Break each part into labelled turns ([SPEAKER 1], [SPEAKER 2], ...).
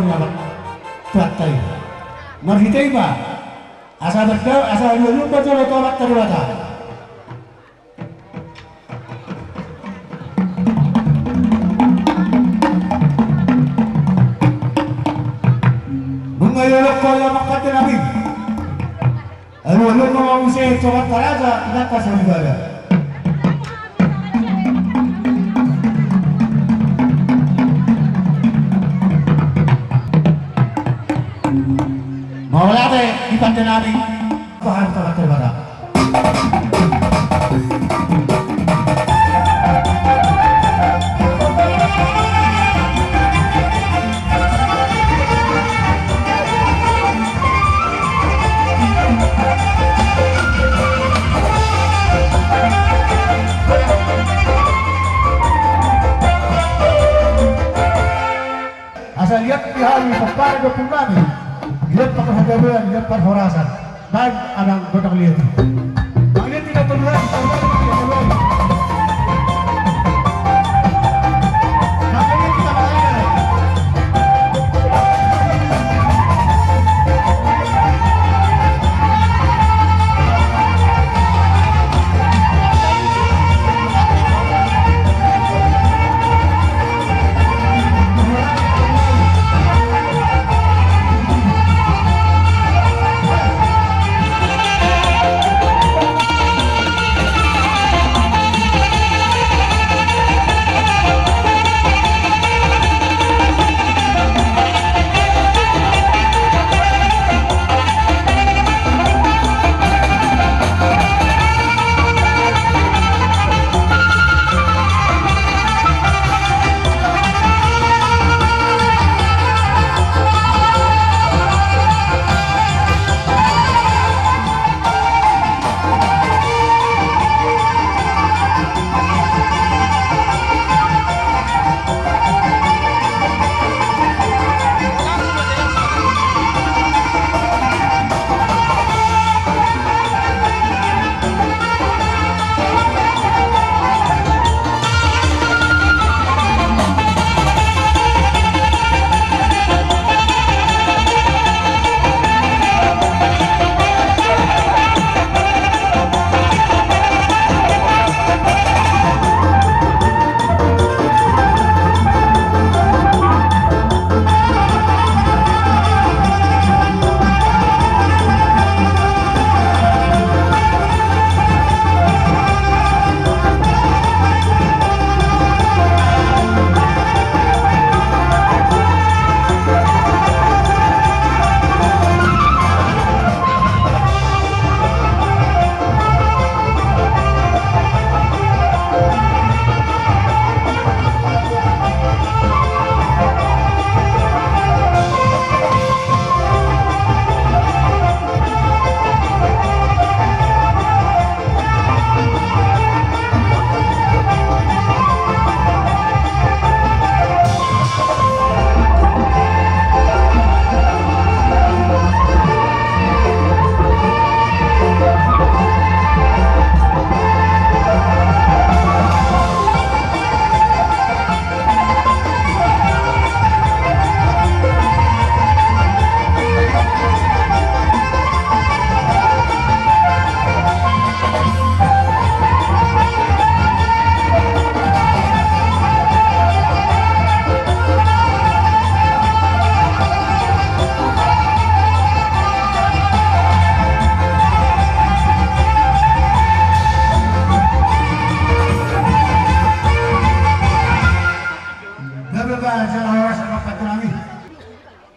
[SPEAKER 1] nyawat tuatay. Marhitay ba? Asa berdaw, asa lulung betul tolak terwata. Mengayolok ko yung makati namin. Lulung mau usai coba paraja, tidak kasih ibadah. Mawala tayo, ipante namin. Paham tolak terwata. Asa lihat pihak pepara dukung kami. Lihat perhadapan, lihat perhorasan. Baik anak godang lihat. Bang lihat tidak terlihat.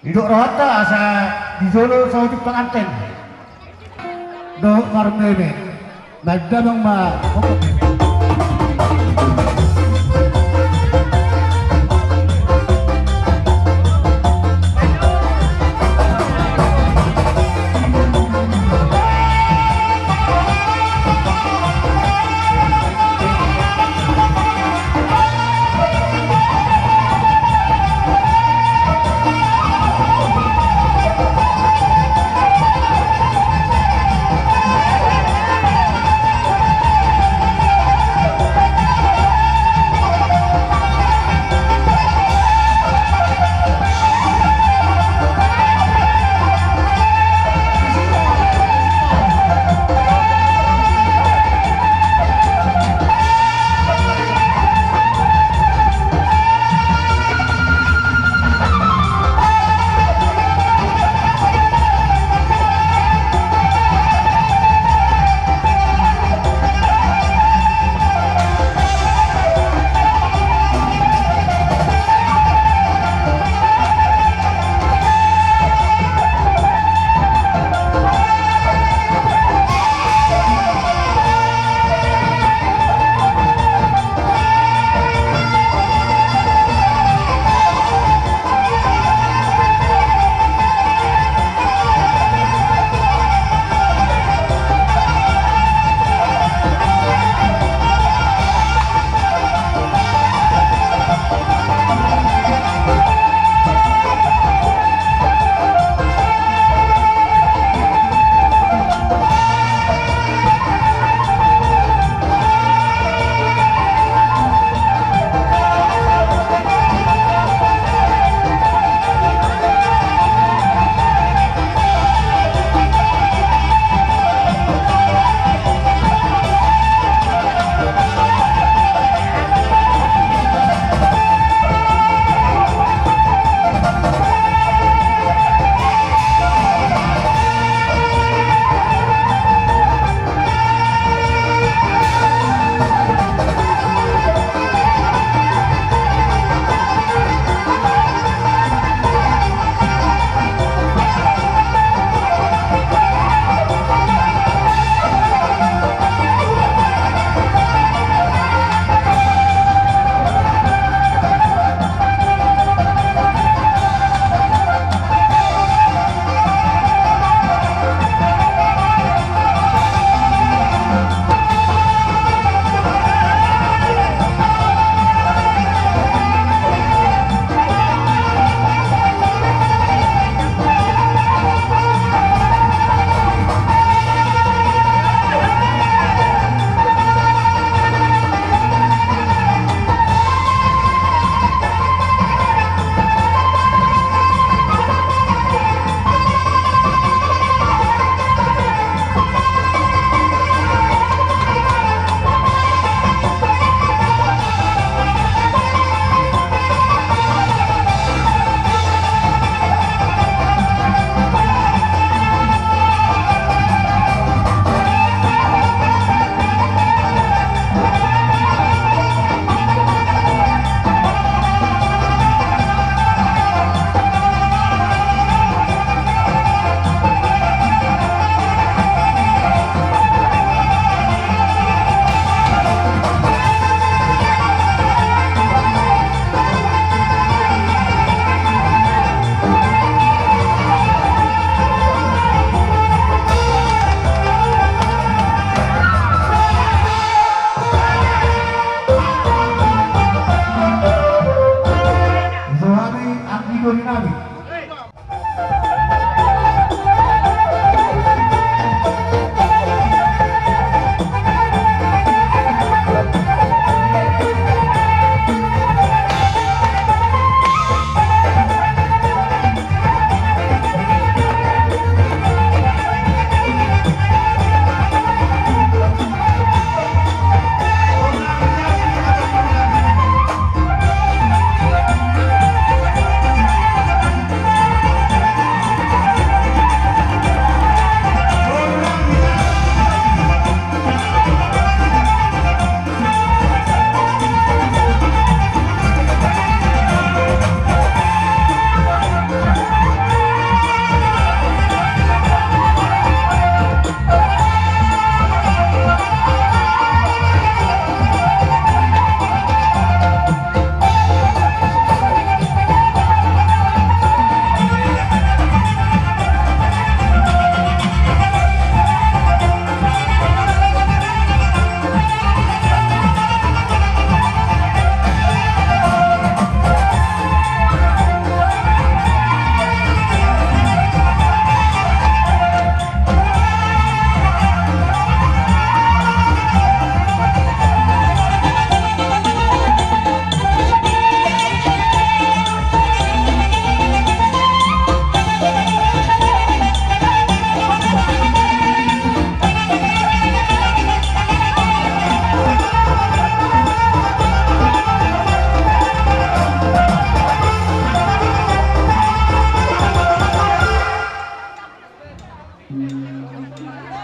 [SPEAKER 1] Hidup rata asa di Solo sa pengantin. Do marmene. Nagdamang ma.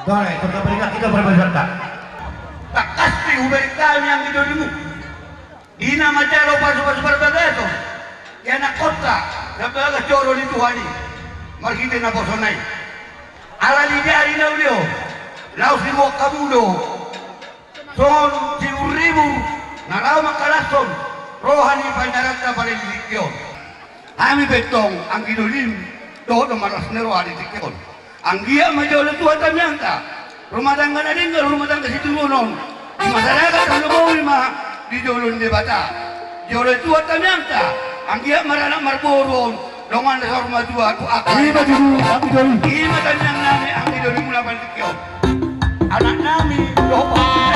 [SPEAKER 2] Dore, pagkapalinga kita berbeserta.
[SPEAKER 3] Tak pasti ubay kami ang idolimu. Di na majalo pasu-pasu berbagato. Yan na kota, nabaga coro ni Tuhani. Markite na bosonay. Alali di ari na ulio. Laos ni mo kamulo. Son si urimu, naraw makalason. Rohani pandarata palilikyo. Ami betong ang idolim. Todo maras nero ari tikyon. Ang giya majalo tuwa tamyangka. Rumah tangga na din, rumah tangga si Tumunon. Di masyarakat ang lumawi di jolon di bata. Jolo tuwa tamyangka. Ang giya maranak marboron. Dongan sa rumah tuwa tu akal.
[SPEAKER 1] Ima dulu ang idol.
[SPEAKER 3] Ima tanyang namin ang idolim mula palikyo. Anak namin, lopa.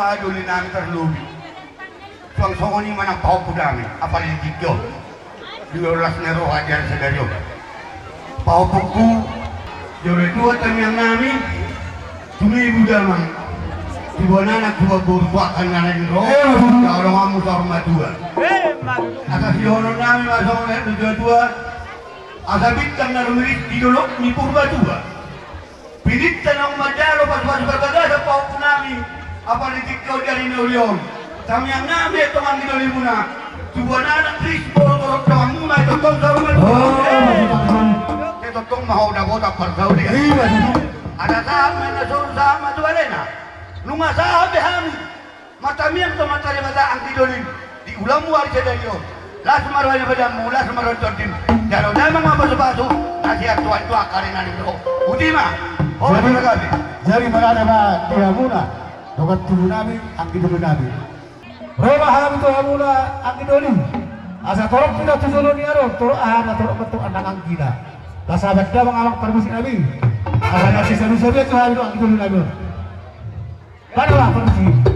[SPEAKER 3] maaduli namin terlubi. Suang songoni man ang paupo namin, apalitikyo. Diolas na roha dyan sa daryo. Paupo ko, dioretua tamiyang namin, tumibo damang. Ibu anak dua burbakan nganen roh, kalau kamu sama dua. Atas yono nami masuk oleh dua. Asa bintang na lumirit di dulu ni purba dua. Pinit tanong majalo pas berbagai sa paupo nami. Apa nitik kau dari nulion. Kami yang nami itu man di dulu muna. Dua anak tris borok doang muna itu tong sa rumah dua. Itu tong mau dah botak bersau dia. Ada sama na sama dua lena. Nunga sabi kami, matamiang to matari mata ang tidolin. Di ulang muari sa dayo. Las marwanya padamu, las marwan tordin. Jaro damang mabaso-baso, nasihat tuan-tuan karena nito. Utima, oh nagabi.
[SPEAKER 1] Jari magana ba dia muna. Dokat tulo namin ang idolo namin. Roma kami to muna ang idolin. Asa torok pina tusulo ni aro, torok ahana torok betul anak ang gina. Kasabat da mga amang permisi namin. Asa nasi sabi-sabi to kami ang idolo namin. Para lah pergi.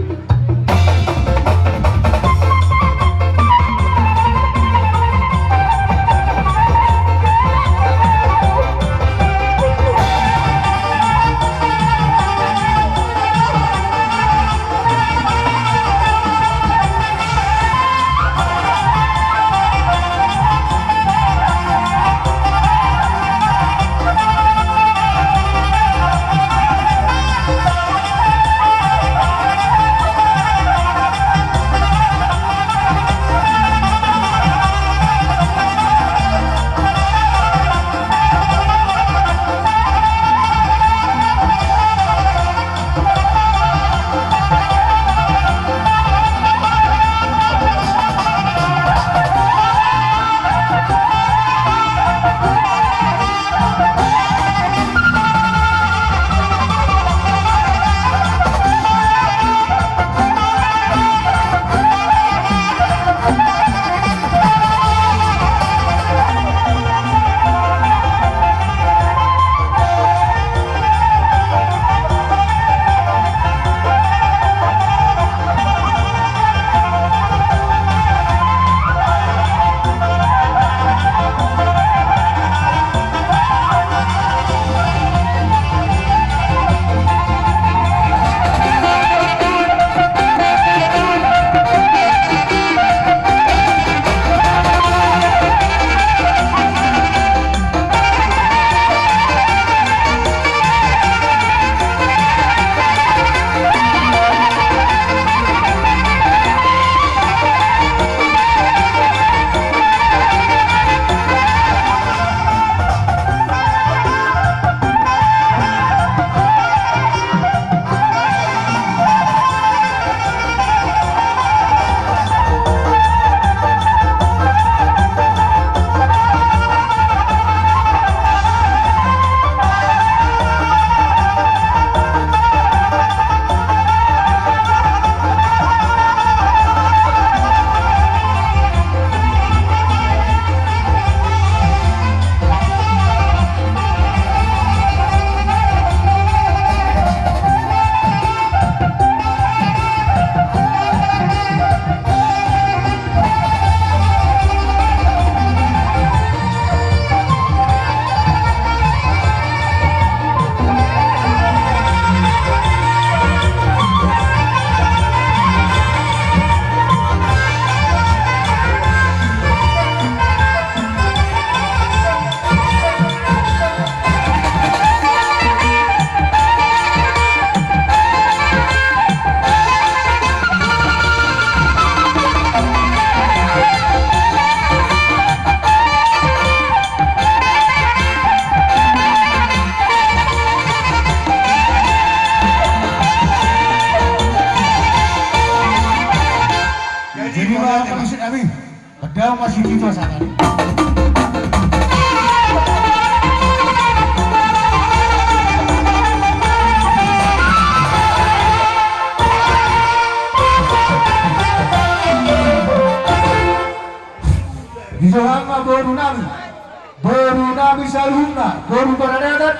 [SPEAKER 1] Padahal masih di masakan. Di selama baru nami saluna, baru beradat,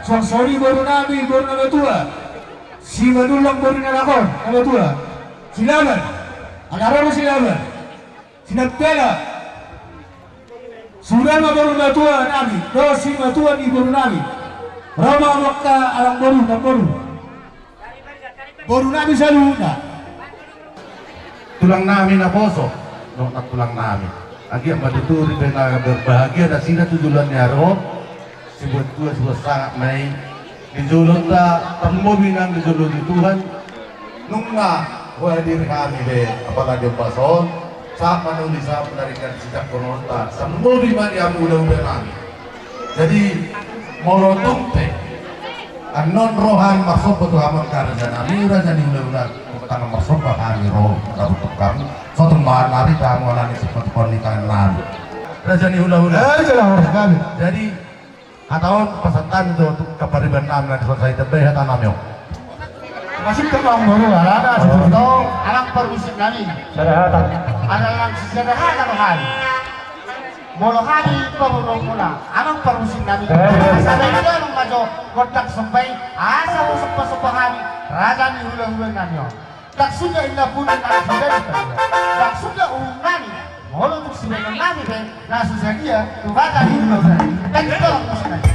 [SPEAKER 1] suang sorry baru nami tua. si madulang baru nalakon, nomor 2. Silaban, anak silaban, sinagtela, sudah baru matua nabi, dosi matua di baru nabi, Rama wakta alang baru dan baru nabi saluna.
[SPEAKER 2] Tulang namin na poso, no, tulang namin. Agi ang matuturi na berbahagia na sila tujulan niya ro. Sibut tua sudah sangat may dijulot na pangmobi ng dijulot ni Tuhan. Nung nga, hadir kami be apalagi pason sa manulis sa penarikan sejak konota sa mobi man yang udah kami. Jadi molotong teh anon rohan masuk betul amat karena nami udah jadi udah tangan masuk ke kami roh tarutukkan suatu hari kamu alami seperti pernikahan lalu rajani hula-hula jadi atau pesertaan itu untuk kepariban kami di selesai tebe hatan namyo
[SPEAKER 1] Masih terbang baru ada sebetulnya alang permusik kami.
[SPEAKER 4] Sederhana.
[SPEAKER 1] Alang sederhana bahari. Molo hari pemulung mula alang permusik kami. Sampai dia mengajo kotak sampai asa sepa hari raja ni hula-hula kami. Tak sudah indah pun tak sudah kita. Tak sudah kami. Molo untuk sudah kami deh. Nah susah dia tu raja ni hula-hula. Dan kita musik kami.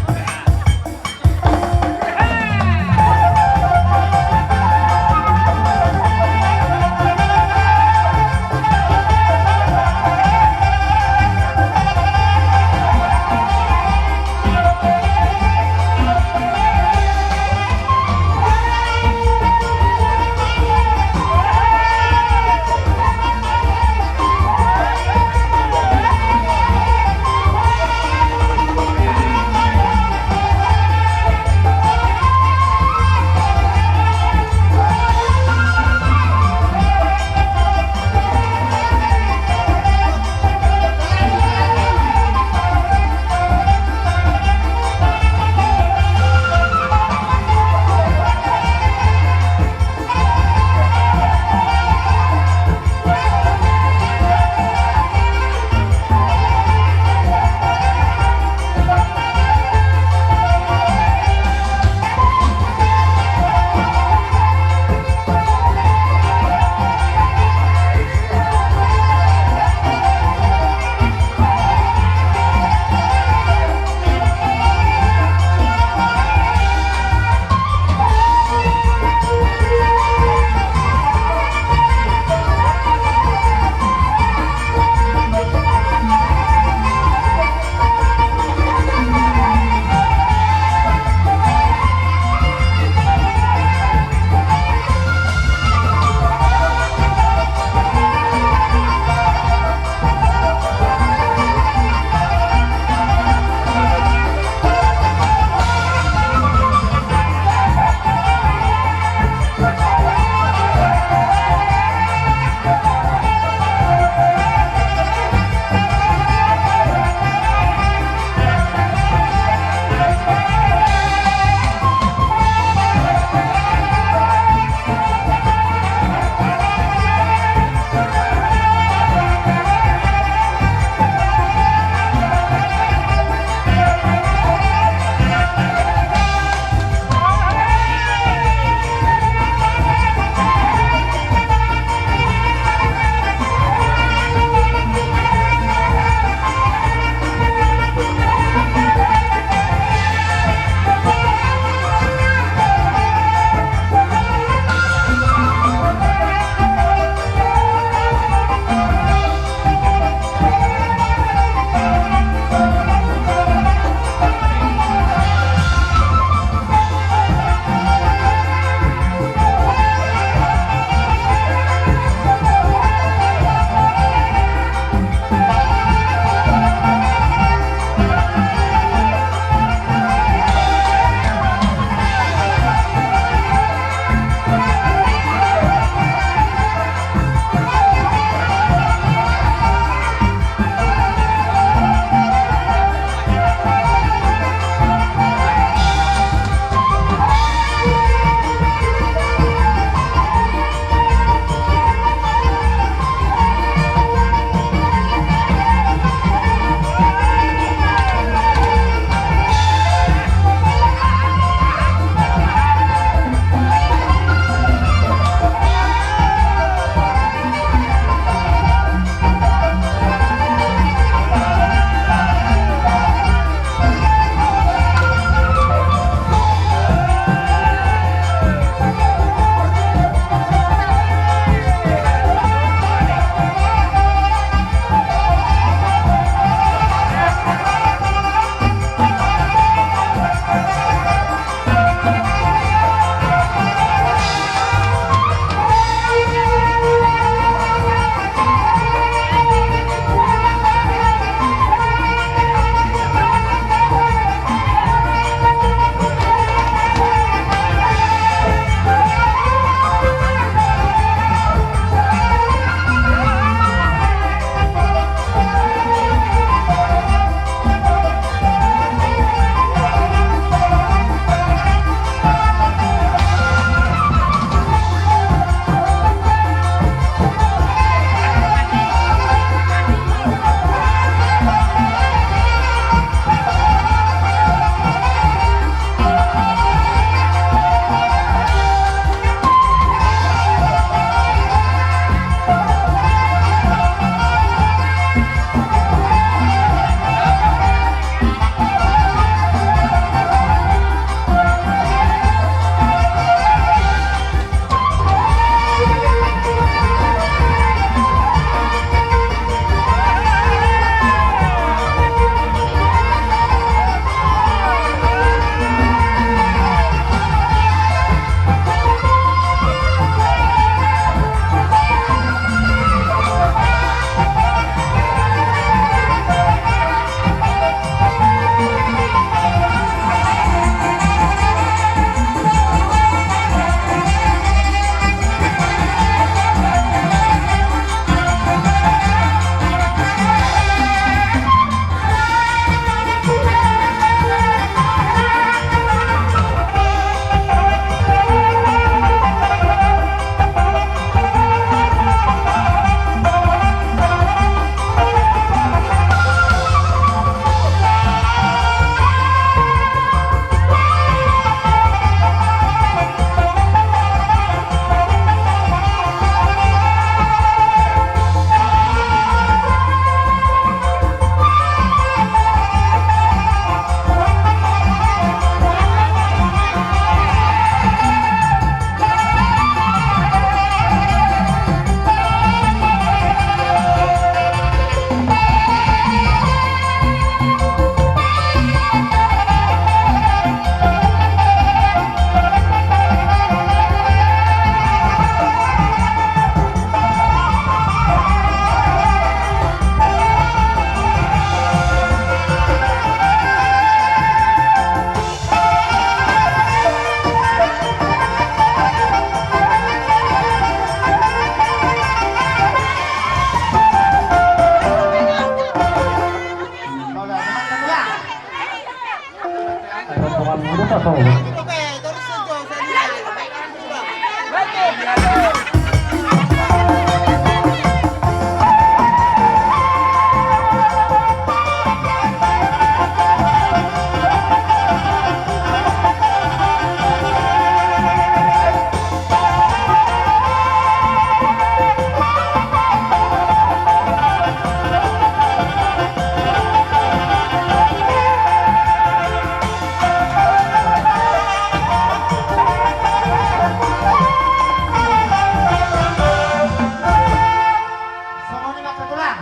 [SPEAKER 4] tulang.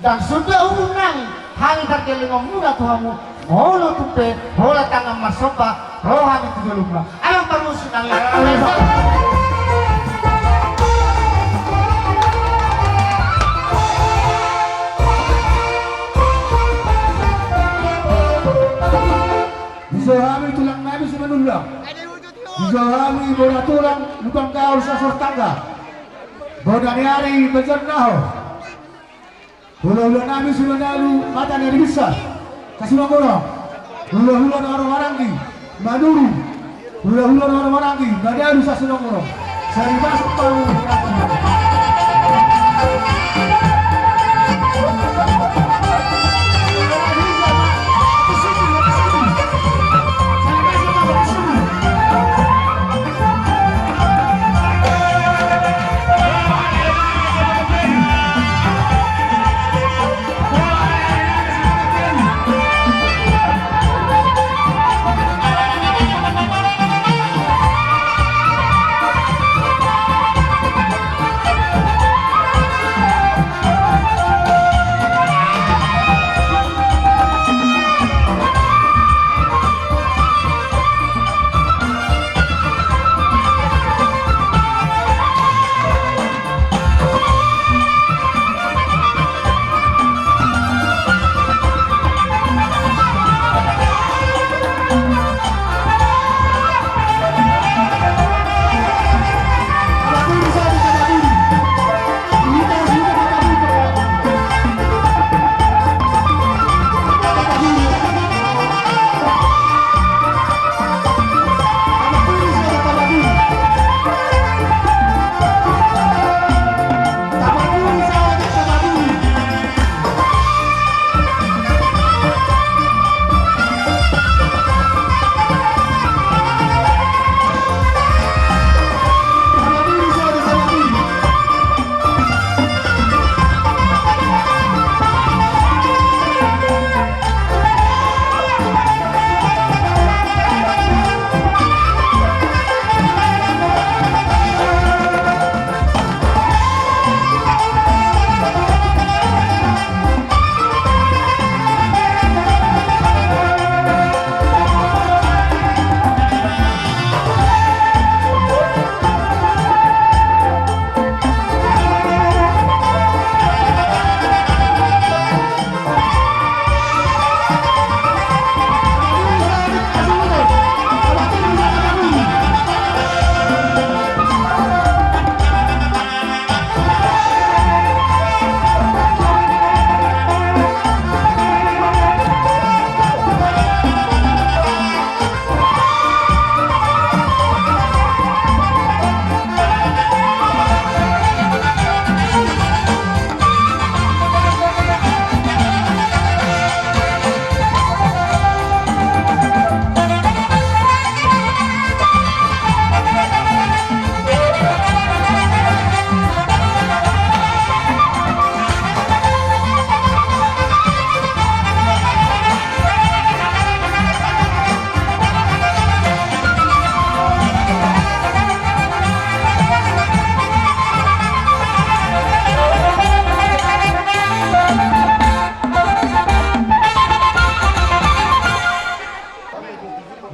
[SPEAKER 4] Dan sudah unang hang terkelingong muna tuhamu. Molo tupe, bola tangan masoba, rohan itu dulu pulang. Ayo parusin ang
[SPEAKER 1] Dizahami tulang nabi si manulang. Dizahami bola tulang lubang gaul sa surtangga. Boda niari bejernaho. Hula-hula nabi si manalu mata dari bisa. Kasih orang. Hula-hula na orang-orang di Maduru. Hula-hula na orang-orang di Badaru sa sunong-orang. Sari masuk palu.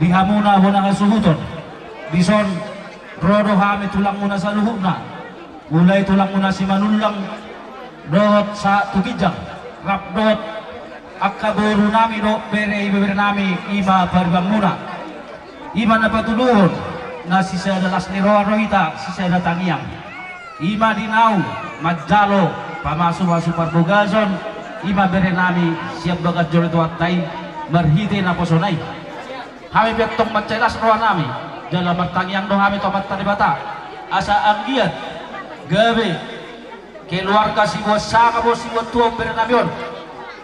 [SPEAKER 5] Dihamuna muna nga suhuton. Bison, rodo hami tulang muna sa luhuna. Mulai tulang muna si manulang dohot sa tukijang. Rap dohot akaburu nami do bere ibere nami ima parbang muna. Ima na patuluhon na si sa dalas ni Roa Rohita, si sa datangiang. Ima dinaw, magdalo, pamasu-masu parbugazon, ima bere nami siap bagat jorito at tay, marhite na posonay. Kami biatong magcelas roa nami dalam bertangiang dong kami tomat tadi bata asa anggiat gabe keluarga si buat saka bos si buat tua bernamion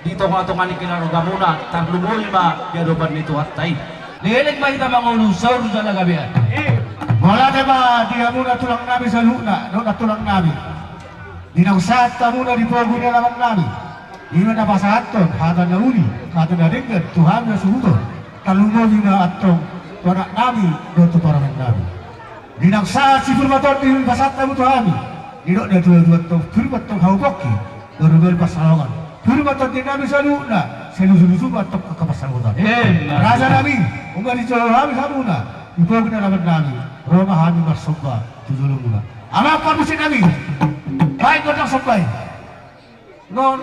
[SPEAKER 5] di tonga-tonga ni kinaro gamuna tarlumuli ma gadoban itu hatai nilik ma kita mangulu saur dala gabian
[SPEAKER 1] Wala na ba dia muna tulang nabi sa luna no na tulang nabi dinausat ta muna di pogo na naman nabi di na pasaton hata na uli hata na dengar Tuhan na suhuton kalungo na atong para nabi doto para nabi dinang saat si firmaton di basat tamu Tuhan dino na dua-dua tong firmat tong haupoki berbel pasalongan. Firman tadi Nabi saluna, selusu-lusu batok ke pasalongan. Raja Nabi, unggah di Jawa Nabi hamuna, ibu kena lawan Nabi, Roma Nabi bersoba, tujulumuna. Apa musim Nabi? Baik kodok sobai. Non.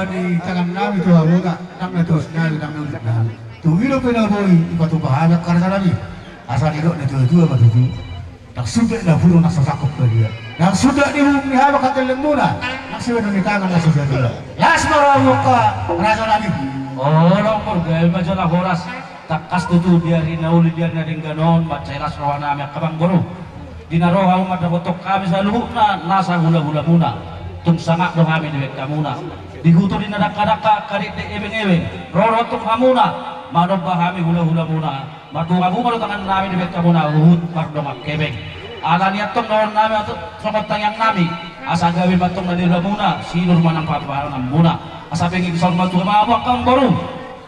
[SPEAKER 1] di tangan nabi tu abu tak nak letus nyari nak letus nyari. Tu hilo pena boy ikat tu bahagia karena nabi. Asal hidup ni tu apa tu? Nak sudah dah burung nak sasakuk ke dia. Nak sudah di bumi haba kata lembuna. Nak sudah di tangan nak sudah dia. Las maramuka raja nabi.
[SPEAKER 5] Oh, nomor gaya majalah horas. Takas tutu biarin nauli biar naring ganon bacelas rohana amek kabang guru. Dinaroha umat dapotok kami saluhna nasa hula-hula muna. Tung sangak dong kami dewek kamuna. Dihutu dinadaka-daka karit de ebeng-ebeng. Rorotok hamuna. Madobah kami hula-hula muna. Matu kamu kalau tangan kami dewek kamuna uhut pardomak kebeng. Ala niat tong nawan nami atau sobat tangyang nami. Asa gawe batong na hula muna. Sinur manang paparanam muna. Asa pengi kisah matu mabak kang baru.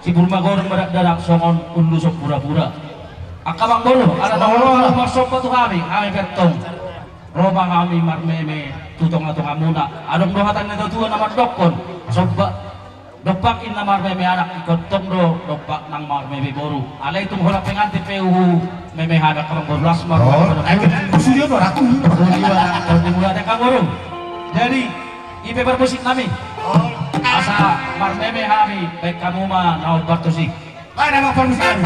[SPEAKER 5] Si burma goreng badak-dadak songon undusok pura-pura. Akabang bolu, ada tawar masuk batu kami betong. Roba kami marmeme tutong atau kamuna. Adong dohatan na tuan nama dokon. Soba dopak in na marmeme anak ikot tong dopak nang marmeme boru. Alay itong hulap penganti peuhu meme hada kabang boru lasmar.
[SPEAKER 1] Kusudio do ratu.
[SPEAKER 5] Kalau mula ada kaboru. Jadi ipe bermusik kami. Asa marmeme kami baik kamu mah naon bartosik.
[SPEAKER 1] Lain nama permisi kami.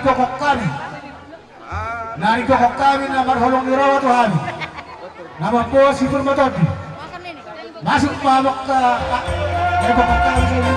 [SPEAKER 1] kokok kami. Nari kokok kami na marholong irawa Tuhani. Nama po si Purmatoti. Masuk mabok ka dari kokok kami sa inyo.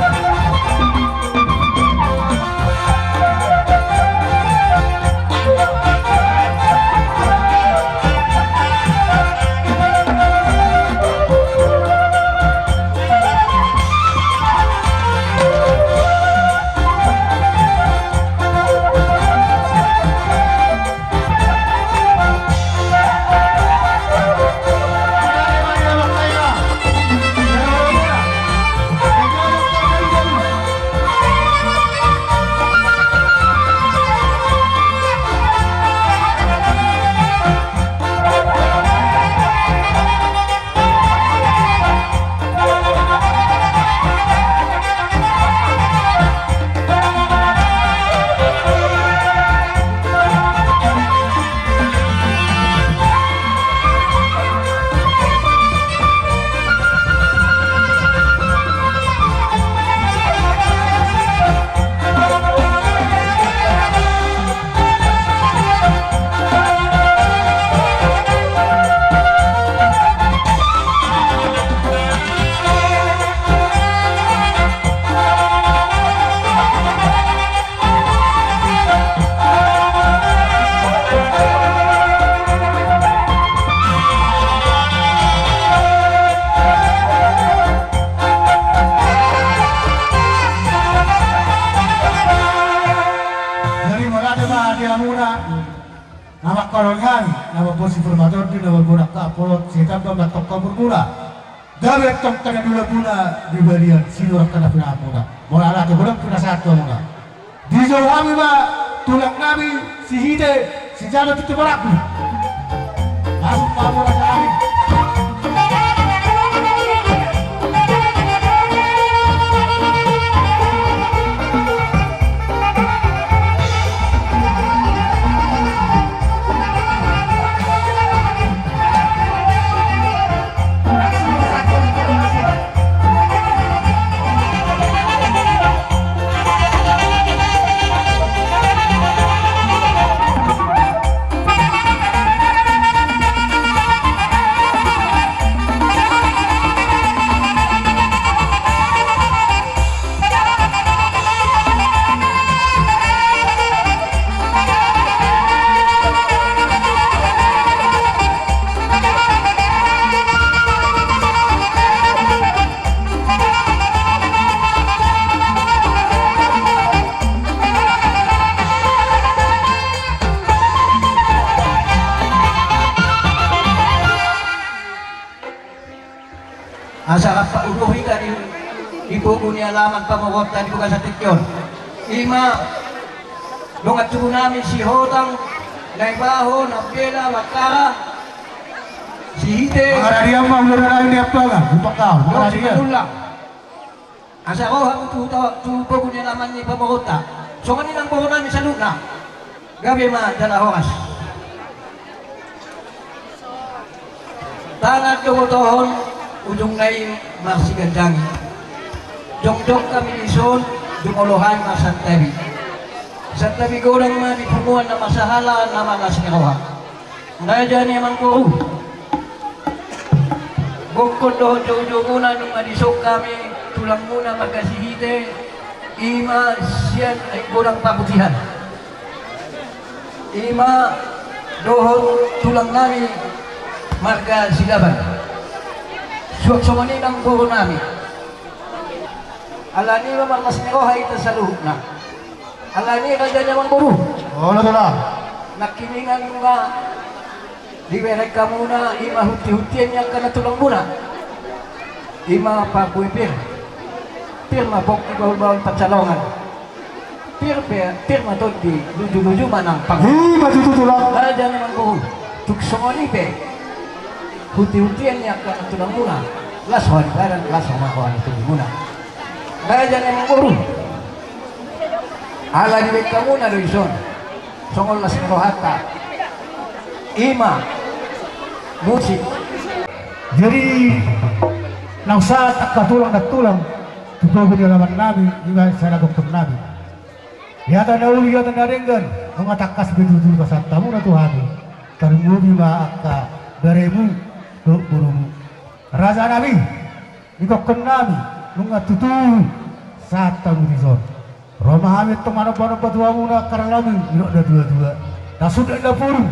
[SPEAKER 1] Nama kolongan, nama posi formator di nama guna kapolot, sita batok kabur guna. Gawe tong kana dula guna di barian sinur kana pina guna. Mola ala ke budak pina satu guna. Di jauh kami ba tulang nabi si hide si jana tu beraku. Masuk kabur kami.
[SPEAKER 6] Asa pa uruhi ka rin ibuko niya lamang pamawagtan ko ka sa tikyon. Ima, lungat suko namin si Hotang, Naibaho, Napela, Watara, si Hide,
[SPEAKER 1] Mga radiang mga ulo na namin ni Aptoga, bupak ka, mga
[SPEAKER 6] si
[SPEAKER 1] radiang.
[SPEAKER 6] Manulang. Asa ko, tubo ko niya lamang ni pamawagta. So kanilang buko namin sa luna. Gabi ma, dalahongas. Tangan ko tohon, ujung nai masih gandangi. Jong-jong kami lison, dumolohan na santabi. Santabi gorang ma di pumuan na masahala na mga sinirawa. Naya dyan naman ko. Bukod doon jong-jong muna nung madisok kami, tulang muna magkasihite, ima siyan ay gorang pabutihan. Ima doon tulang namin marga silaban. Suwak-suwanin ang buho namin. Alani ba mas nikohay ito sa luhok na. Alani ka dyan naman buho.
[SPEAKER 1] Oh, na to na.
[SPEAKER 6] Nakiningan mo nga. Liberay ka muna. Ima huti-hutian niya ka na tulang muna. Ima papuipir. Pirma bokti bahul-bahul patsalongan. Pirma doon di luju-lujuman ang pang.
[SPEAKER 1] Matututulang.
[SPEAKER 6] Kaya dyan naman buho. Tuksongoni pe. Huti-hutian niya ka na tulang muna. Lason, parang lason ako ang tulang muna. Kaya dyan naman buho. Ala di ka muna Luison. Songol na sinuhata. Ima. Musik.
[SPEAKER 1] Jadi nang saat katulang, tutubo niya naman namin, iba sa nagoktor namin. Ya tanda uli ya tanda renggan, mengatakas betul pasal tamu na Tuhan. Termu bima aka beremu dok burumu. Raja Nabi, ikut nami, nunga tutu saat tamu dison. Roma hamid teman apa tua muna karena nami, tidak ada dua-dua. Dan sudah ada puru,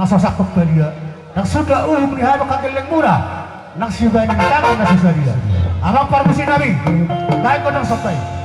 [SPEAKER 1] nasa sakop dia. Dan sudah melihat kakek yang murah, nang siapa yang tangan nasi dia. Amang permisi Nabi, baik kau nang sampai.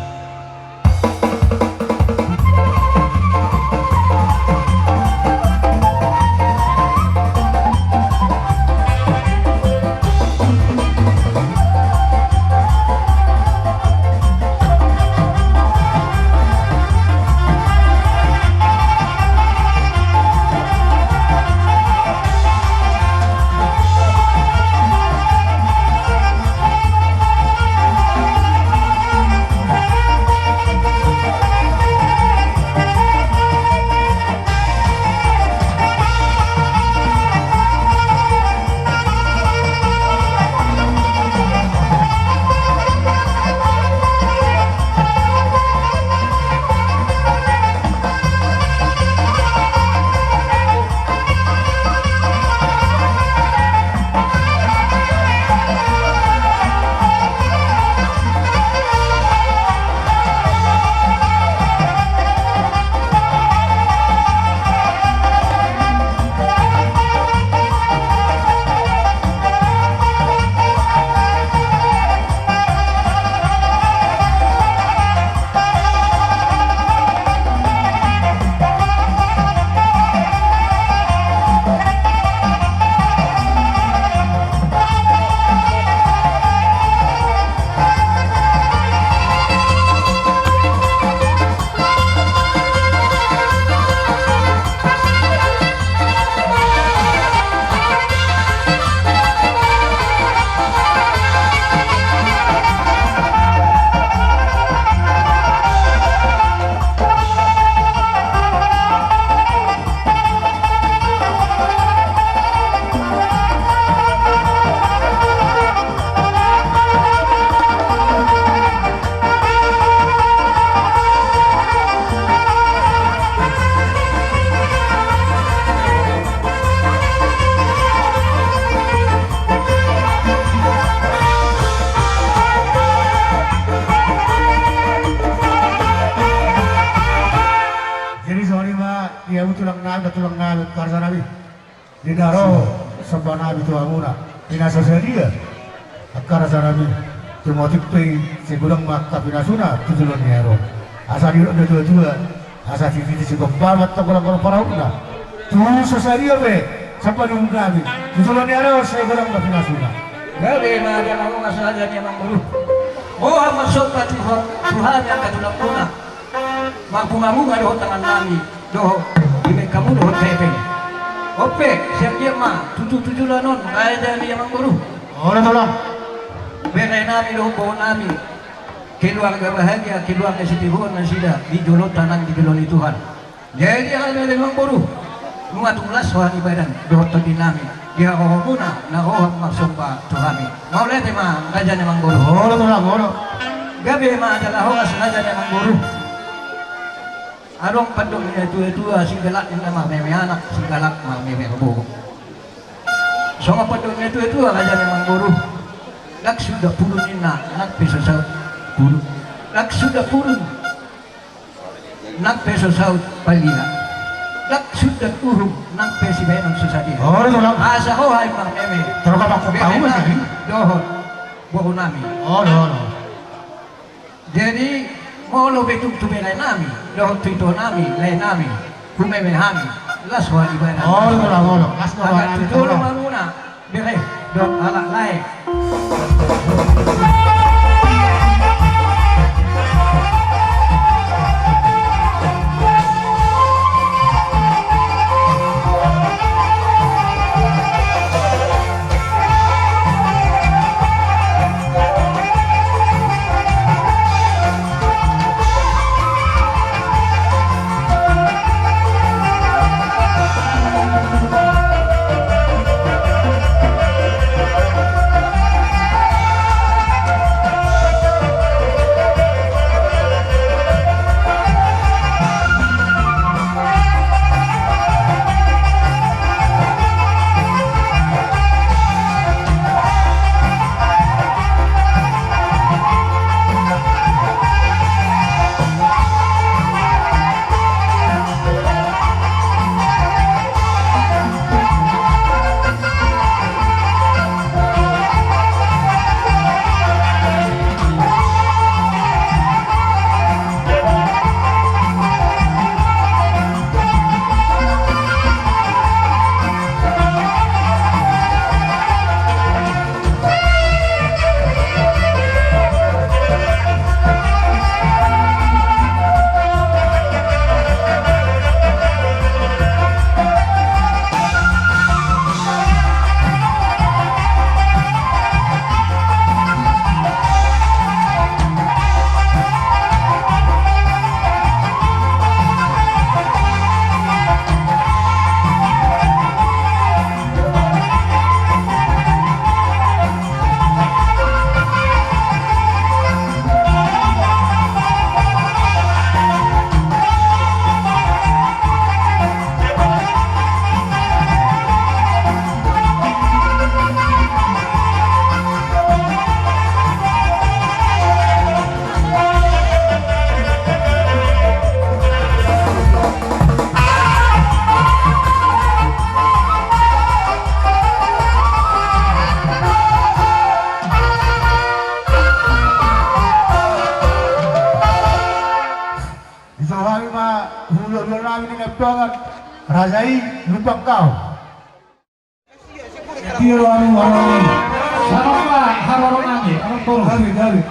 [SPEAKER 1] tulang nabi karsa nabi dinaro sembah nabi tu amuna pinasa dia karsa nabi tumotik pe segulang makka pinasuna tujulon niaro asa diro de dua asa titi si gombamat to golang parauna tu sesaria be sampai nung nabi tujulon niaro segulang pinasuna
[SPEAKER 6] gawe na dalam masalah ni mang guru oh masuk ke Tuhan yang katulang puna mampu-mampu ada tangan nami doh ini kamu doh tepe ope siap dia mah tujuh lanon kaya dari yang guru
[SPEAKER 1] orang tolong
[SPEAKER 6] berai nami doh pohon nami keluarga bahagia keluarga setibuan nasida di jolot tanang di beloni Tuhan jadi hal dari yang guru mengatunglas wahani badan doh tadi nami dia roh puna na roh maksud pak Tuhan mau lihat emang raja emang guru
[SPEAKER 1] orang tolong orang
[SPEAKER 6] gabe mah adalah hoas raja emang guru Arong pandungnya tua si galak yang nama meme anak si galak mah meme kebo. Sama pandungnya tua aja memang guru. Lak sudah purun ina nak peso saut guru. Lak sudah purun nak peso saut palina. Lak sudah uhum nak pesi benong susadi.
[SPEAKER 1] Oh, tolong.
[SPEAKER 6] Asa ho hai mah meme.
[SPEAKER 1] Terus apa tahu mas ini?
[SPEAKER 6] Dohon bohon nami.
[SPEAKER 1] Oh, no.
[SPEAKER 6] Jadi mau lo betul tu belai nami, doh tu itu nami, lain nami, kumeme nami, las wali bana.
[SPEAKER 1] Oh, tolong. Las no
[SPEAKER 6] Agak tu dulu manuna, belai, doh alak lain.
[SPEAKER 1] kami mah hulu-hulu namin ni nagtuangan Razai lubang kau. Kiro anu warung. Sarang pa harong nami, anong toro? Gali.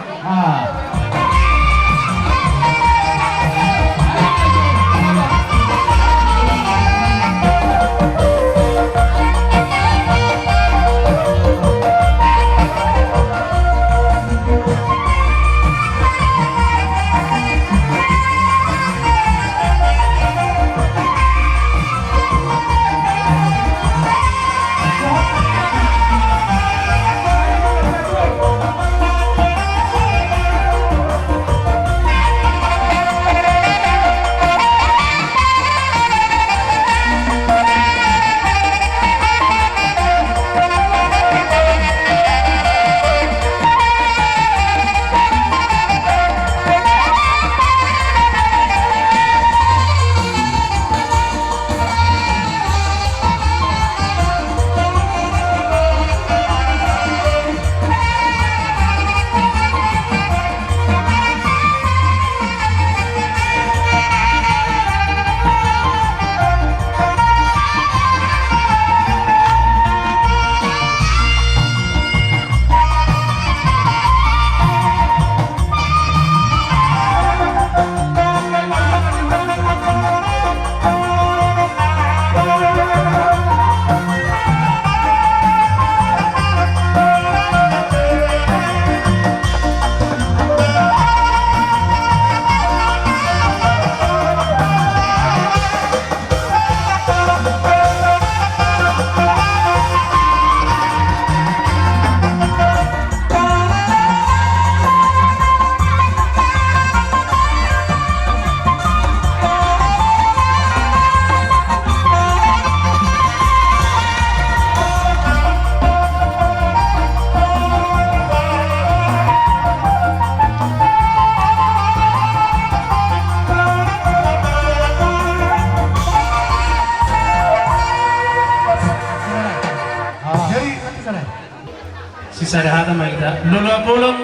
[SPEAKER 5] Sadahatan makita luluan pulong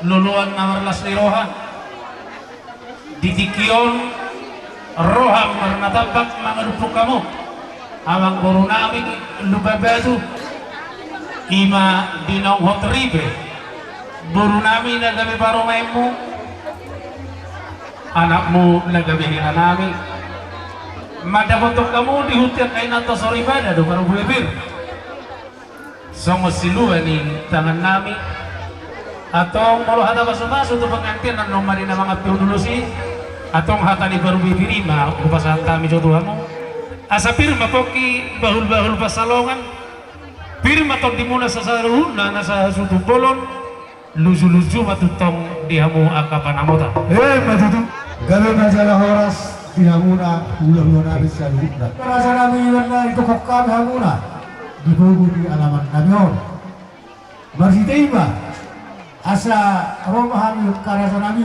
[SPEAKER 5] luluan namarlas ni roha ditikyon roha marnatabak mangalupok kamu amang guru namin lubabado ima dinong hotribe guru namin na gabi barumay mo anak mo na gabi hina namin madabotok kamu dihutian kay nato sa ribada do parang bulibir sama siluan ni tangan namin atong malu hata basumaso to pengantin ng nomari na mga piudulusi atong hata ni baru bibirima kupasahan kami jodohan mo asa pirma poki bahul-bahul pasalongan pirma tong dimuna sa saruna na sa sutupolon luju-luju matutong dihamu akapanamota
[SPEAKER 1] Matutu gabi masalah horas dihamuna hulu-hulu namin sa luhut na rasa namin yun na ito kami hamuna di buku di alaman kamion Marsitaiba asa Roma hamil karasa nami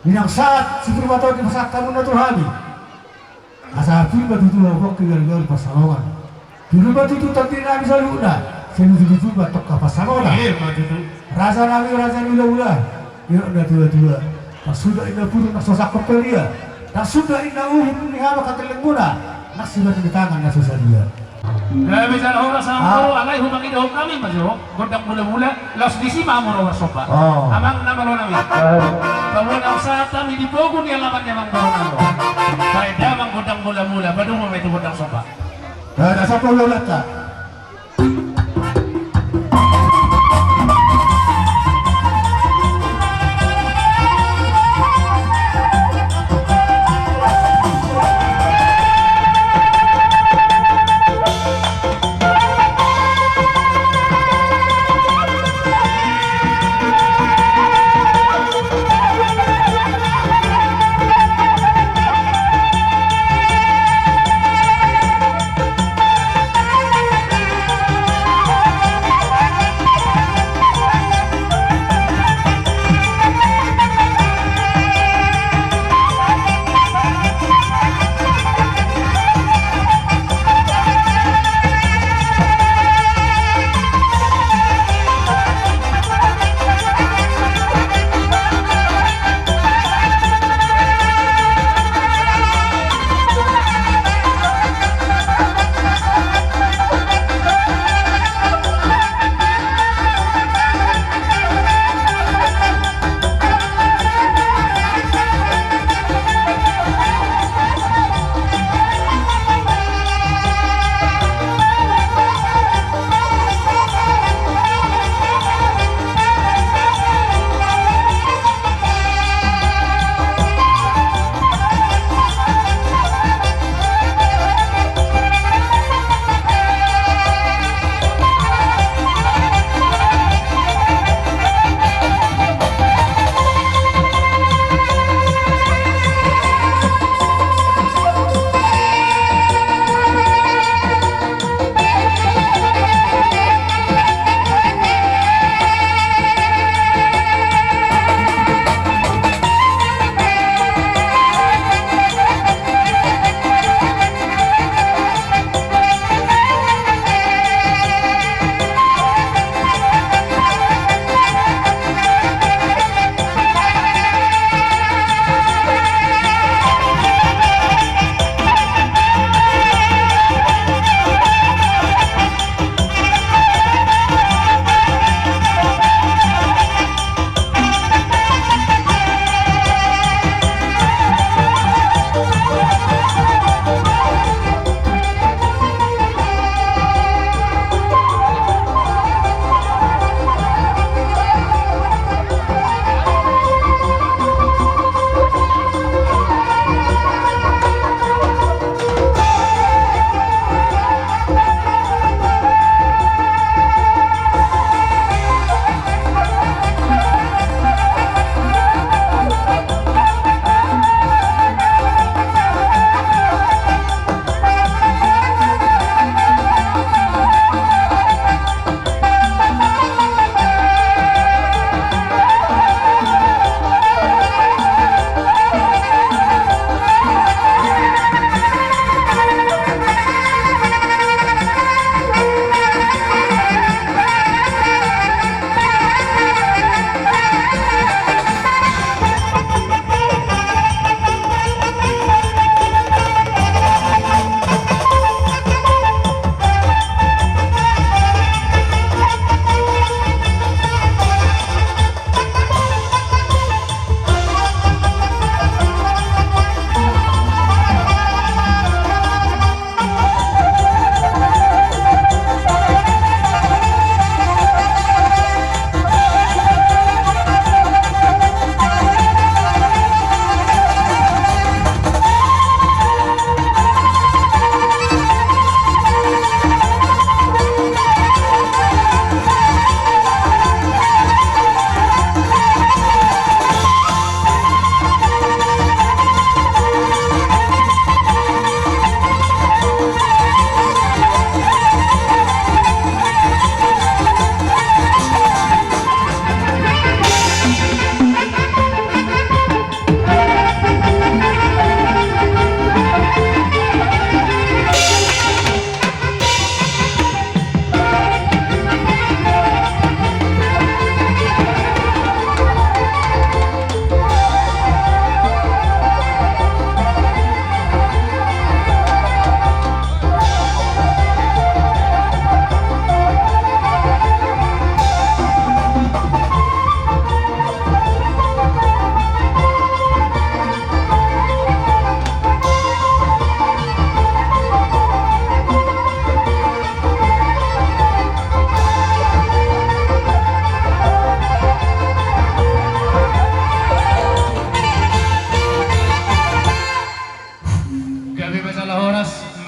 [SPEAKER 1] binang saat situ bato di pasak kamu na tuhami asa firma tutu hok kigal pasalongan firma tutu tanti nami saluna senu tutu batok ka pasalongan rasa nami rasa ula-ula yuk na tua-tua pas sudah ina puru nak sosak pepelia tak sudah ina uhun ni hama kateleng muna nak sudah di tangan na susah dia.
[SPEAKER 5] Gabi sa oras ang puro, alay humang idahok kami, masyo, gordang mula-mula, las disima mo rawas sopa. Amang namalo namin. Pawunang sa tami, di pogo niya laman niya mang baro nalo. Kaya damang gordang mula-mula, badung mo may gordang sopa.
[SPEAKER 1] Nasa pululat ka.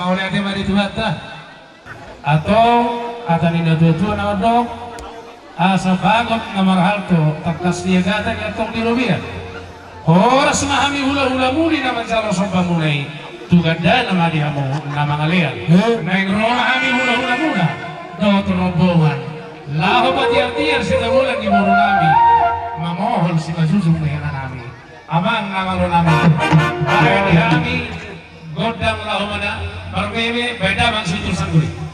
[SPEAKER 7] oleh ate mari Tuhan dah atau kata ni tua na dok asa bagot na marhalto takas dia gata ni atong dirobian oras mahami hula-hula muli na mansalo sopa mulai tuganda na madihamu na mga lian na ingroma kami hula-hula muna do rombongan laho pati-artian sila mulan di muro nami mamohol si masusong na yan nami amang namalo nami kaya di kami godang laho mana berbebe beda bang situ sangguli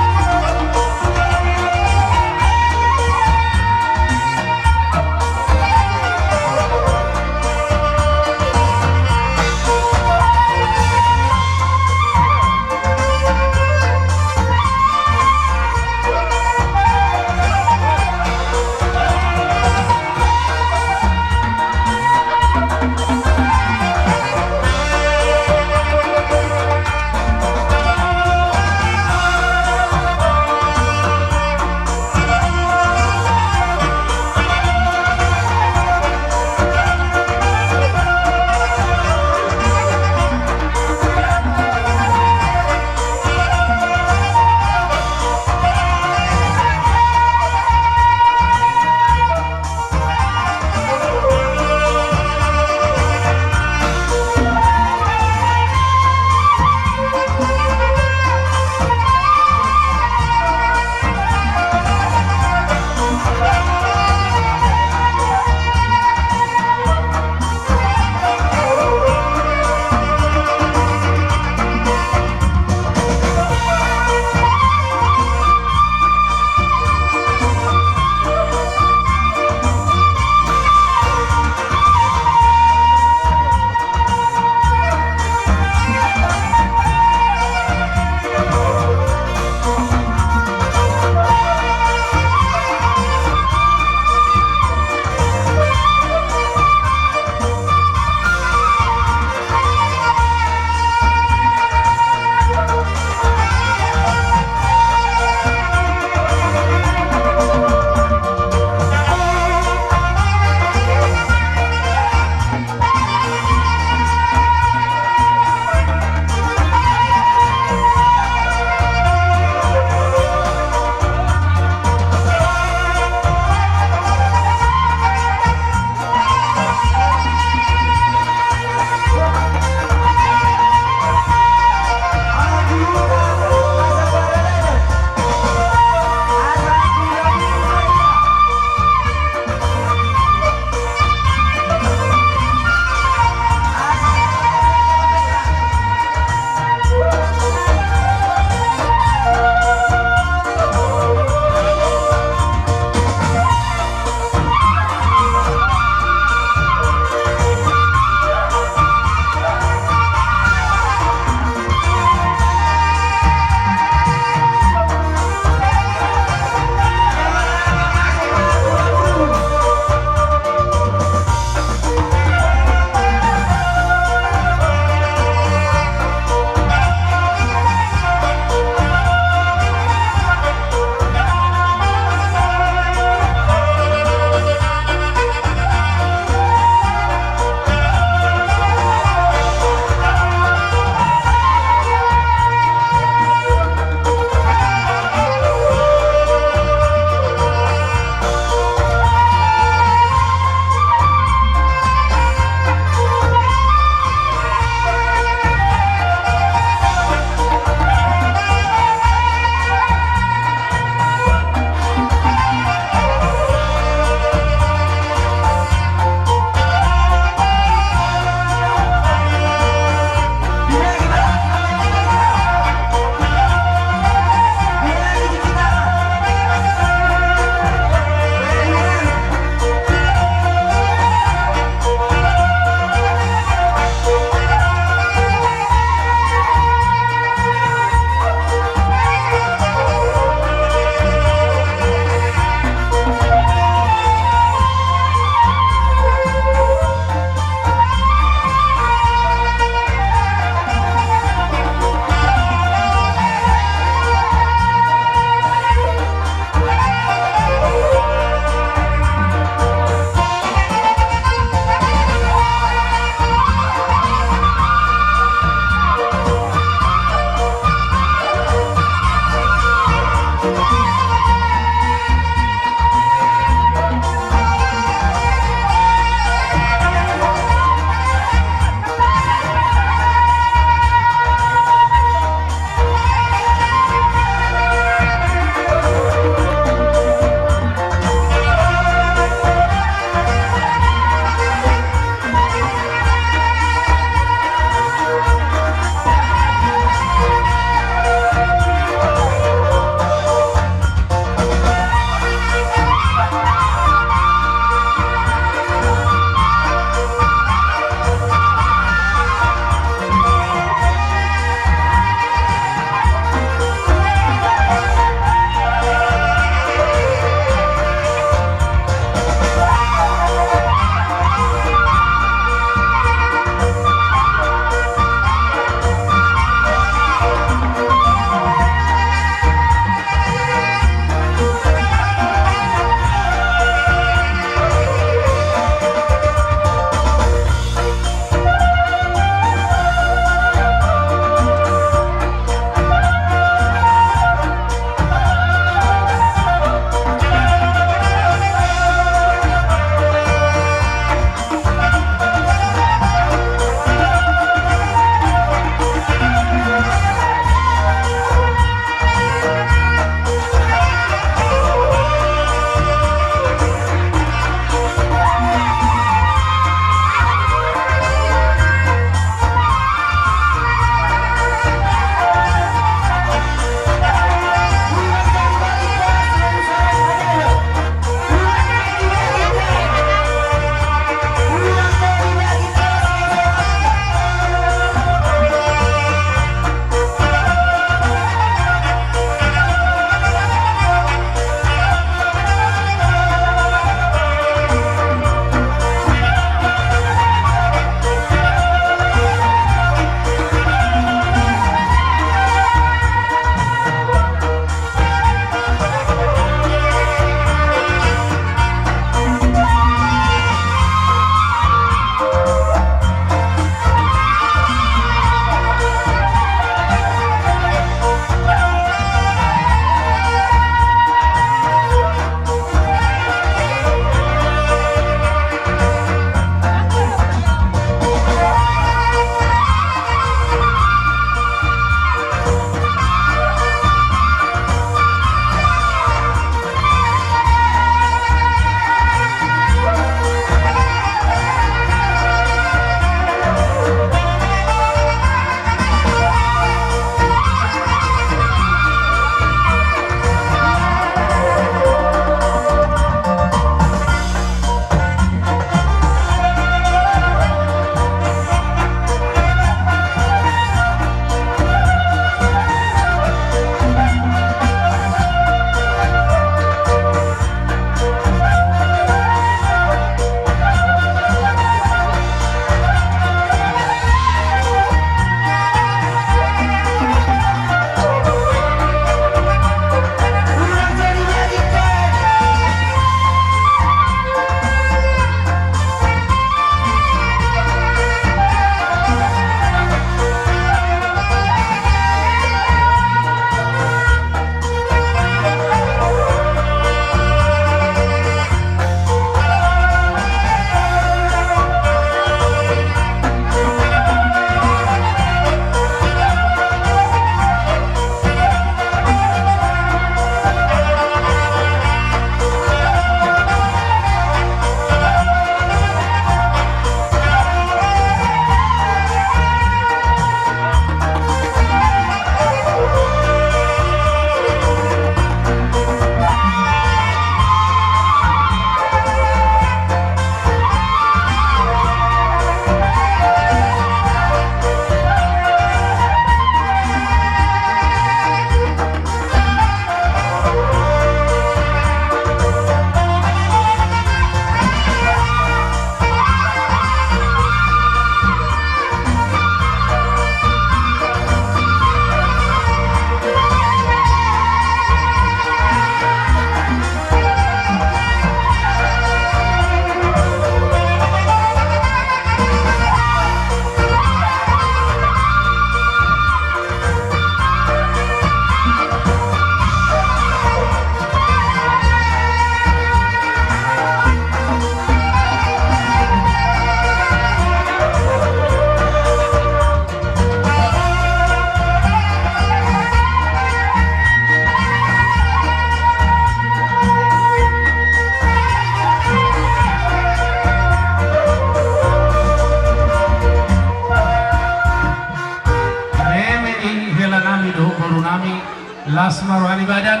[SPEAKER 7] lasma rohani badan,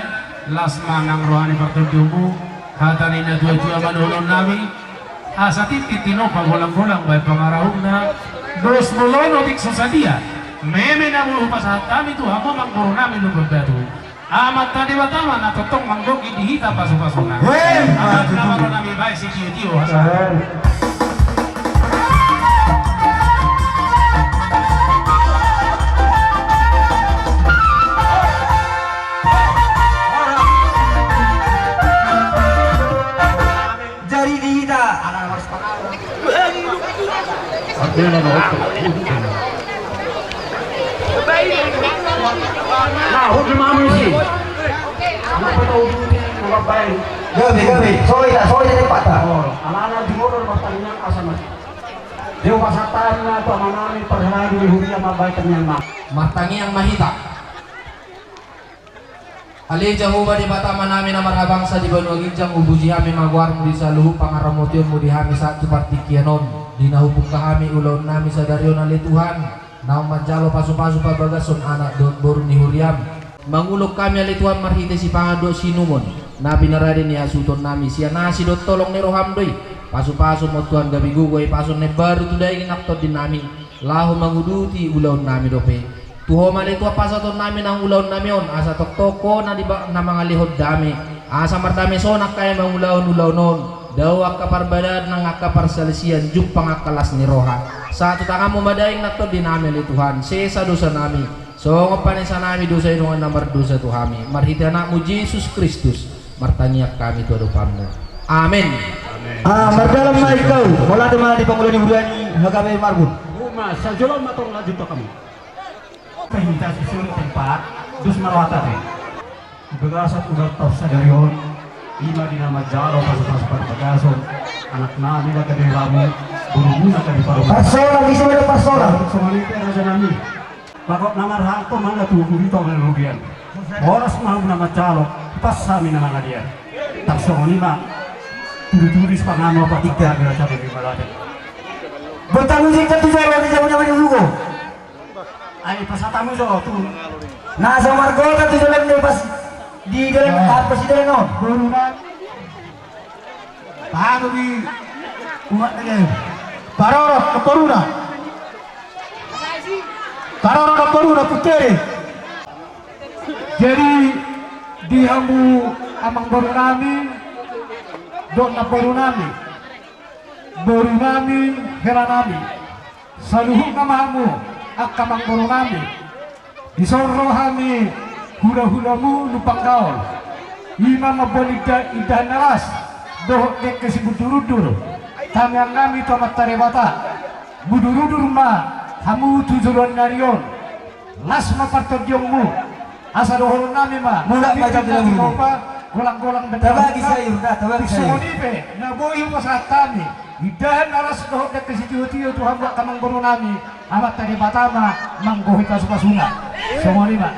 [SPEAKER 7] lasma nang rohani pertunjumu, hatanina dua jua manulun nabi, asa titino pagulang-gulang bay pangarahuna, dos mulono dik sasadia, meme namu upasahat kami tu hamo mangkuru nami lubog datu. Amat tadi batama na totong manggogi dihita pasu-pasuna. Amat namaro nami bay si Tio asa.
[SPEAKER 6] Jari dihita.
[SPEAKER 4] Gabi, sorry dari patah.
[SPEAKER 1] Alana di motor bertanya asal Dewa pasatan na pamanami perhari huria mabaikan yang mak.
[SPEAKER 8] Martangi yang mahita. Ali jahuba di bata manami na marabangsa di banua ginjang ubuji hami magwar di saluhu pangaramotion mo di hami sa tupartikianon. Dinahupong kahami ulon nami sa daryo na Tuhan. Naong manjalo pasu-pasu pabagason anak dot boru ni huriam. Mangulog kami ali Tuhan marhite si pangado sinumon. Nabi naradin ni asuton nami siya nasi dot tolong ni rohamdoy. Pasu-pasu mo Tuhan gabi gugoy pasun ne baru tuday ginaktot din nami. Laho manguduti ulaon nami dope. Tuho mali tua pasaton nami nang ulaon nami on asa toko na di ba na mga lihod dami. Asa martami sonak kaya mangulaon-ulaonon. Daw akaparbadad ng akaparsalisian juk pangakalas ni roha. Sa tutanga mo madaing nakto din nami li Tuhan. Sa dosa nami. So ngapanin sa nami dosa inungan namar dosa Tuhami. Marhiti anak mo Jesus Kristus. Martangiak kami tuadupan mo. Amen.
[SPEAKER 4] Mardalam na ikaw. Wala naman di Pangulo ni Huriani Hagabay Marbun.
[SPEAKER 1] Uma sa jolong matong laju to kami. Pahinta si sulit tempat dus marawata te. Begasat udah tos sa daryon. Ima di nama jalo pas bagason. Anak nabi na kadi ramu. Buru na kadi paru.
[SPEAKER 4] Persona bisa ada persona.
[SPEAKER 1] Somalite raja nami. Bakot namar hangko mangga tu dito ng rugian. Oras mau nama jalo pas sami na mga dia. Taksoni ma. Tulis pangano pa tiga gara sabi ni malate.
[SPEAKER 4] Bertanggung jawab tu saya di zaman-zaman dulu.
[SPEAKER 1] Ay pasatamu so tu.
[SPEAKER 4] Nasa margota tu jalan ni pas di dalam presiden no.
[SPEAKER 1] Burunan. Paano di umat lagi. Parorok ke Poruna. Parorok ke Poruna puteri. Jadi di hambu amang Borunami don na Borunami heranami saluhuk namamu akamang Borunami disoro hami hula-hulamu lupang gaul ima mabolida idah naras doh dek kesibudurudur kami ang kami to matarebata budurudur ma hamu tujuan narion las mapartodyongmu asa dohon nami ma
[SPEAKER 4] Mula macam bilang dulu.
[SPEAKER 1] golang-golang
[SPEAKER 4] Tabagi sayur dah, tabagi sayur.
[SPEAKER 1] Sonipe na boy mo sa tami idahan alas dohon dek kesitiyo-tiyo tuhan buat kamang Borunami amat tadi batama manggohi kasupasunga semua lima.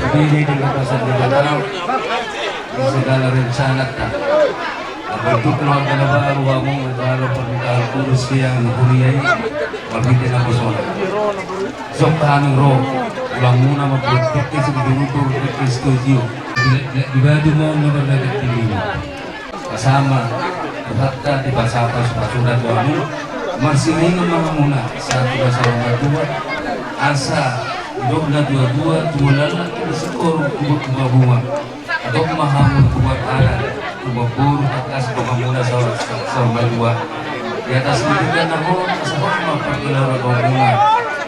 [SPEAKER 9] Berdiri di kawasan di Batam di segala rencana tak bentuk keluarga baru kamu kalau pernikahan kudus yang kuriai mabitin ako soal sok tahaning roh ulang muna magpikis sa binutur pikis studio dibadu mo nomor dagat TV kasama hatta di pasapa surat kamu marsilingan mga muna sa tugasang dua asa dok na dua-dua tulan na siguro kubot bunga atau mahamon kubat anak kubur atas bunga sa dua di atas bibigyan ako sa mapagkalawa ko bunga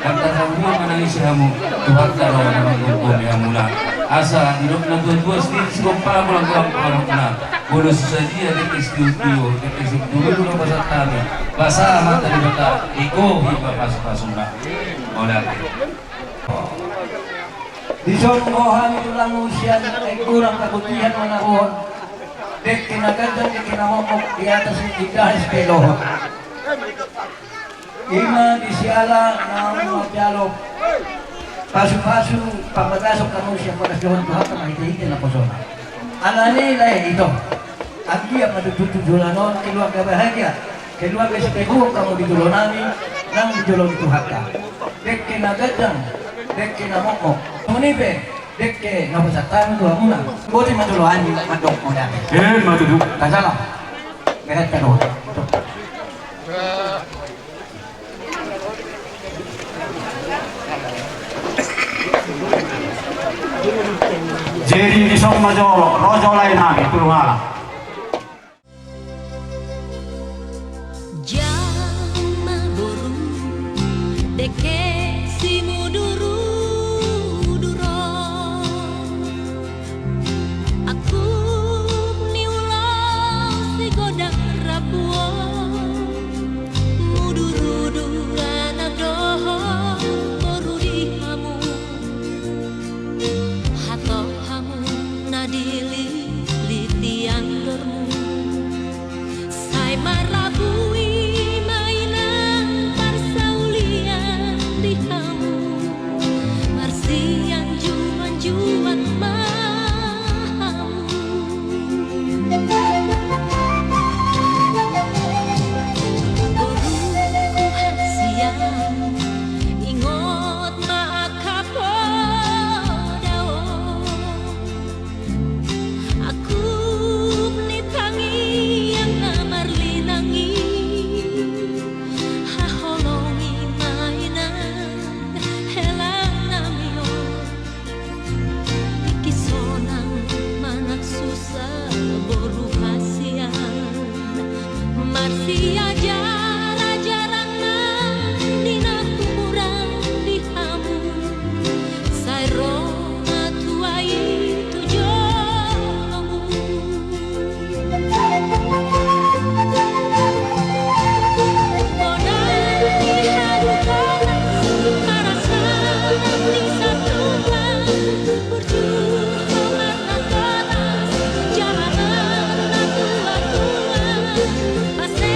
[SPEAKER 9] ang tatawin manangis mo tuhat na raw na magkukumihan muna asa dok na dua-dua siguro para mo lang na kulo sa dia di studio di studio na pasatami basa mata di mata iko hiba pas-pasuna olah
[SPEAKER 6] Dison mohan itu lang usian ay kurang kabutihan manahon. Dek kinagandang di kinamamok di atas igdahis pelohon. Ima di siala na magyalog. Pasu-pasu pamagasok kamu siya panas doon tuhat na mahiti-hiti na posona. Alani lain ito. Agi ang madututujulan noon keluarga bahagia. keluarga si Teguh kamu ditulon namin nang ditulon Tuhan ka. Dek kinagadang, dek kinamokmok. Munipe, dek kinapasatan tuha muna. Buti matuluhan madok mo namin.
[SPEAKER 7] Matuduk.
[SPEAKER 6] Kasalah. Berat ka doon.
[SPEAKER 5] Jadi disong majo rojo lain nabi tulungalah.
[SPEAKER 10] Jama burung deke si muduru duro aku ni ulang si godang rapuo muduru durana doho boru di hamu hato hamu nadili litiang dormu sai marabui mainan parsaulian di hamu marsian juan mahamu boruku hasian ingot maakapo dao aku nitangi yang namar linangi haholongi mainan helang namio ikisonang manak susah boru hasian marsia jarang dina kumurang di hamu sai roma tuai tujolomu Pasé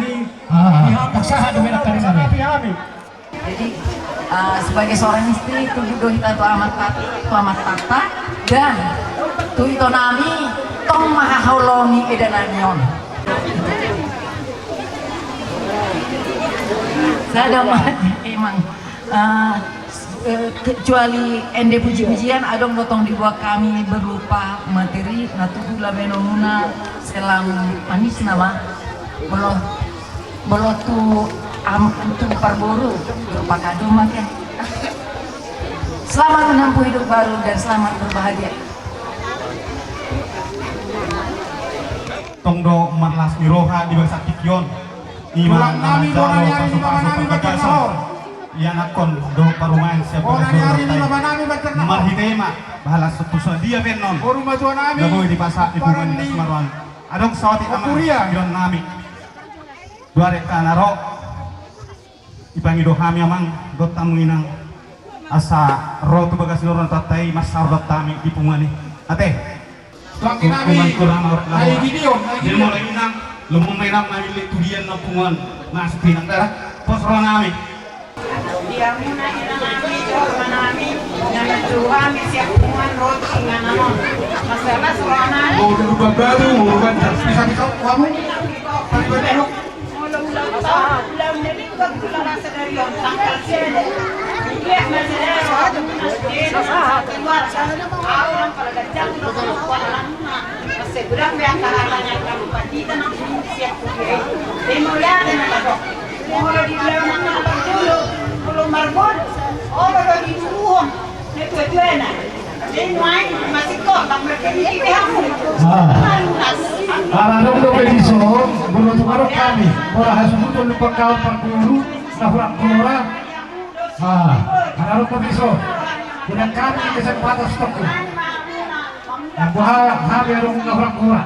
[SPEAKER 1] ini
[SPEAKER 4] Paksahan demi nak tarik sana.
[SPEAKER 11] Jadi sebagai seorang istri tujuh kita itu amat tata dan tu itu nami tong mahaholongi edananion. Saya ada emang kecuali ende puji-pujian adong dotong dibuat kami berupa materi natu gula benomuna selang manis nama belum tu tu parburu berupa kado makan. Selamat menempuh hidup baru dan selamat berbahagia.
[SPEAKER 1] Tongdo marlas miroha di bangsa Tikion.
[SPEAKER 4] Tulang nami dona nyari di bawah nami baca nahor.
[SPEAKER 1] Iya nakon do parumahan siapa
[SPEAKER 4] Dona nyari di bawah nami baca nahor.
[SPEAKER 1] Marhitema bahala setusa dia benon.
[SPEAKER 4] Rumah tua nami.
[SPEAKER 1] Gaboy di pasar di bungan di Semarang. Adong sawati amang yon nami. Dua rek kanaro. Ipangi do kami amang do tamuinang asa ro tu bagas loron tatai masar do tami di pungani. Ate.
[SPEAKER 4] Tuangin nami. Ai Gideon,
[SPEAKER 1] Jadi mulai inang lumung merah nami le tudian na pungan masuk pinang darah pos ro nami.
[SPEAKER 12] Dia muna ina nami jorma nami nami Tuhan siap pungan roti ngananon. Masalah sorana.
[SPEAKER 4] Mau dulu baru mau kan bisa kamu.
[SPEAKER 12] Ulang jadi bukan gula rasa dari yang tangkal sini. Dia masih ada keluar. Orang pada gajah itu keluar lama. Masih berang yang caranya kamu pasti dan siap kuliah. Demo lihat dan kadok. Kalau di belakang apa dulu, kalau marbon, oh kalau di ruang, itu enak. Jadi main masih kok, tak mereka di kamu.
[SPEAKER 4] Arano do pediso, bulu tumaro kami. Ora hasubu to lupa kau perguru, nahurang kura. Arano pediso. Kuda kami kesempatan stok. Nah, buah hari arung nahurang kura.